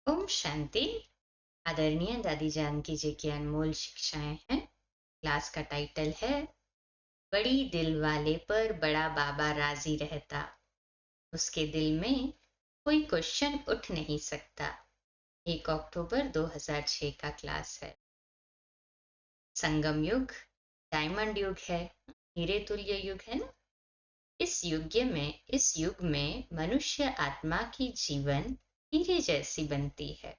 ओम शांति। आदरणीय दादी जानकी जी की अनमोल शिक्षाएं हैं। क्लास का टाइटल है बड़ी दिल वाले पर बड़ा बाबा राजी रहता, उसके दिल में कोई क्वेश्चन उठ नहीं सकता। 1 अक्टूबर 2006 का क्लास है। संगम युग डायमंड युग है, हीरे तुल्य युग है ना। इस युग में मनुष्य आत्मा की जीवन हीरे जैसी बनती है।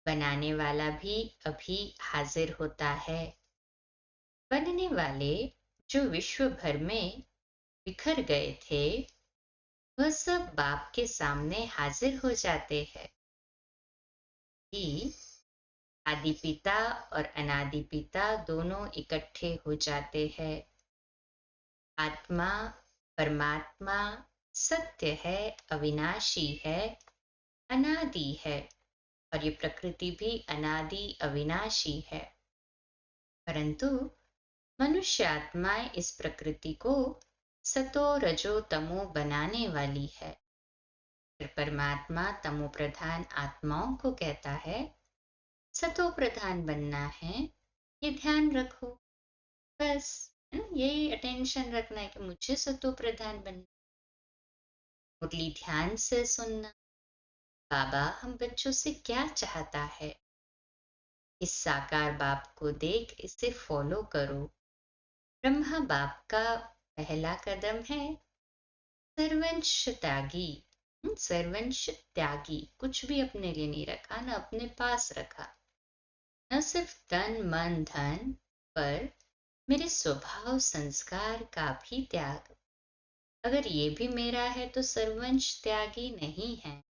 बनाने वाला भी अभी हाजिर होता है। बनने वाले जो विश्व भर में बिखर गए थे, वह सब बाप के सामने हाजिर हो जाते हैं कि आदि पिता और अनादि पिता दोनों इकट्ठे हो जाते हैं। आत्मा परमात्मा सत्य है, अविनाशी है, अनादि है, और ये प्रकृति भी अनादि अविनाशी है। परंतु मनुष्य आत्माएं इस प्रकृति को सतो रजो तमो बनाने वाली है। फिर परमात्मा तमो प्रधान आत्माओं को कहता है सतो प्रधान बनना है, ये ध्यान रखो। बस यही अटेंशन रखना है कि मुझे सतो प्रधान बनना। मुरली ध्यान से सुनना, बाबा हम बच्चों से क्या चाहता है, इस साकार बाप को देख इसे फॉलो करो। ब्रह्मा बाप का पहला कदम है सर्वंश त्यागी। सर्वंश त्यागी, कुछ भी अपने लिए नहीं रखा, ना अपने पास रखा, न सिर्फ तन मन धन, पर मेरे स्वभाव संस्कार का भी त्याग। अगर ये भी मेरा है तो सर्वंश त्यागी नहीं है।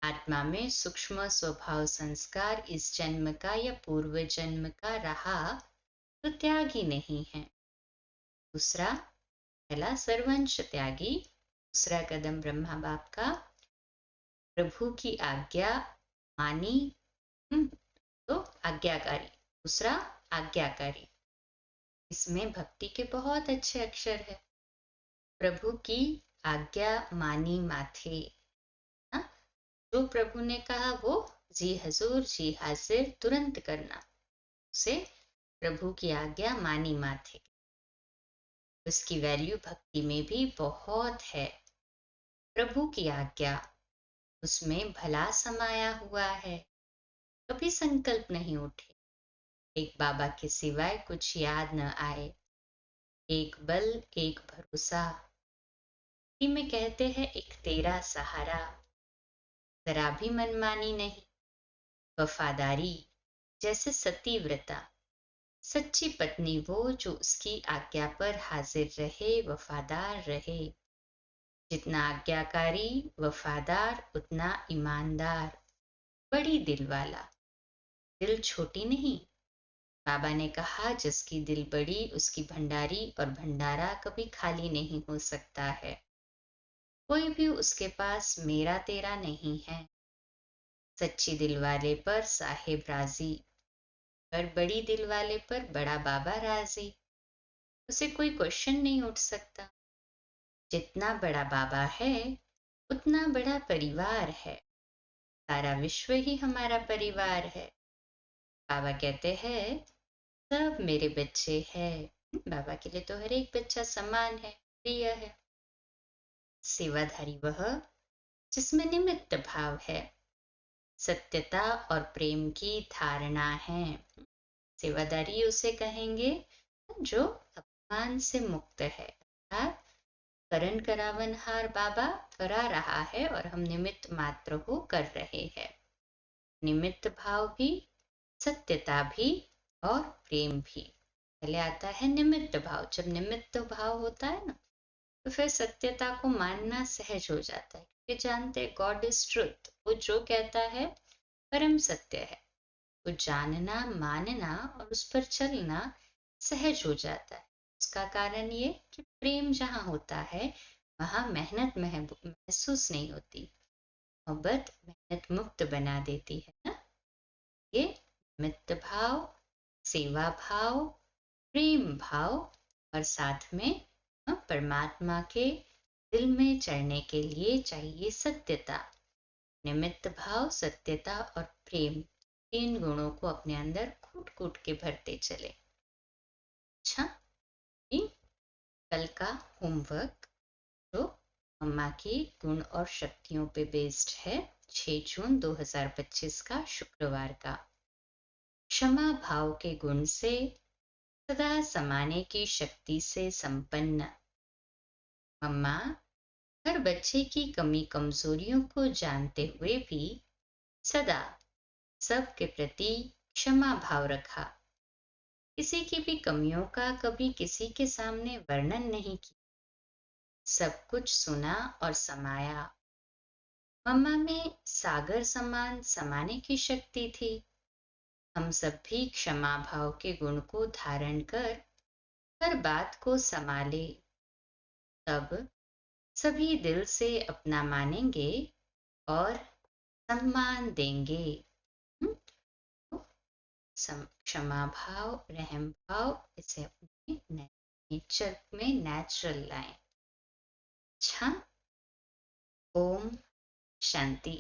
आत्मा में सूक्ष्म स्वभाव संस्कार इस जन्म का या पूर्व जन्म का रहा तो त्यागी नहीं है। दूसरा, पहला सर्वंश त्यागी, दूसरा कदम ब्रह्मा बाप का प्रभु की आज्ञा मानी, तो आज्ञाकारी। दूसरा आज्ञाकारी, इसमें भक्ति के बहुत अच्छे अक्षर है। प्रभु की आज्ञा मानी माथे, ना? जो प्रभु ने कहा वो जी हजूर जी हाजिर तुरंत करना, उसे प्रभु की आज्ञा मानी माथे। उसकी वैल्यू भक्ति में भी बहुत है। प्रभु की आज्ञा, उसमें भला समाया हुआ है। कभी संकल्प नहीं उठे एक बाबा के सिवाय कुछ याद न आए। एक बल एक भरोसा, में कहते हैं एक तेरा सहारा। जरा भी मनमानी नहीं, वफादारी जैसे सती व्रता। सच्ची पत्नी वो जो उसकी आज्ञा पर हाजिर रहे, वफादार रहे। जितना आज्ञाकारी वफादार उतना ईमानदार। बड़ी दिल वाला, दिल छोटी नहीं। बाबा ने कहा जिसकी दिल बड़ी उसकी भंडारी और भंडारा कभी खाली नहीं हो सकता है। कोई भी उसके पास मेरा तेरा नहीं है। सच्ची दिल वाले पर साहिब राजी, पर बड़ी दिल वाले पर बड़ा बाबा राजी। उसे कोई क्वेश्चन नहीं उठ सकता। जितना बड़ा बाबा है उतना बड़ा परिवार है। सारा विश्व ही हमारा परिवार है। बाबा कहते हैं सब मेरे बच्चे हैं। बाबा के लिए तो हर एक बच्चा समान है, प्रिय है। सेवाधारी वह जिसमें निमित्त भाव है, सत्यता और प्रेम की धारणा है। सेवादारी उसे कहेंगे जो अभिमान से मुक्त है, अर्थात करण करावनहार बाबा करा रहा है और हम निमित्त मात्र हो कर रहे हैं। निमित्त भाव भी, सत्यता भी और प्रेम भी। पहले आता है निमित्त भाव। जब निमित्त भाव होता है ना, तो फिर सत्यता को मानना सहज हो जाता है, क्योंकि जानते हैं गॉड इज ट्रुथ। वो जो कहता है परम सत्य है। वो जानना मानना और उस पर चलना सहज हो जाता है। उसका कारण ये कि प्रेम जहाँ होता है वहां मेहनत महसूस नहीं होती। मोहब्बत मेहनत मुक्त बना देती है ना। ये मित्र भाव, सेवा भाव, प्रेम भाव और साथ में परमात्मा के दिल में चढ़ने के लिए चाहिए सत्यता। निमित्त भाव, सत्यता और प्रेम, 3 गुणों को अपने अंदर कूट कूट के भरते चले। अच्छा, ये कल का होमवर्क जो मम्मा के गुण और शक्तियों पे बेस्ड है, 6 जून 2025 का शुक्रवार का। क्षमा भाव के गुण से सदा समाने की शक्ति से संपन्न मम्मा हर बच्चे की कमी कमजोरियों को जानते हुए भी सदा सबके प्रति क्षमा भाव रखा। किसी की भी कमियों का कभी किसी के सामने वर्णन नहीं किया, सब कुछ सुना और समाया। मम्मा में सागर समान समाने की शक्ति थी। हम सब भी क्षमा भाव के गुण को धारण कर हर बात को संभाले, तब सभी दिल से अपना मानेंगे और सम्मान देंगे। तो क्षमा भाव, रहम भाव, इसे अपने नेचर में नेचुरल लाएं। अच्छा, ओम शांति।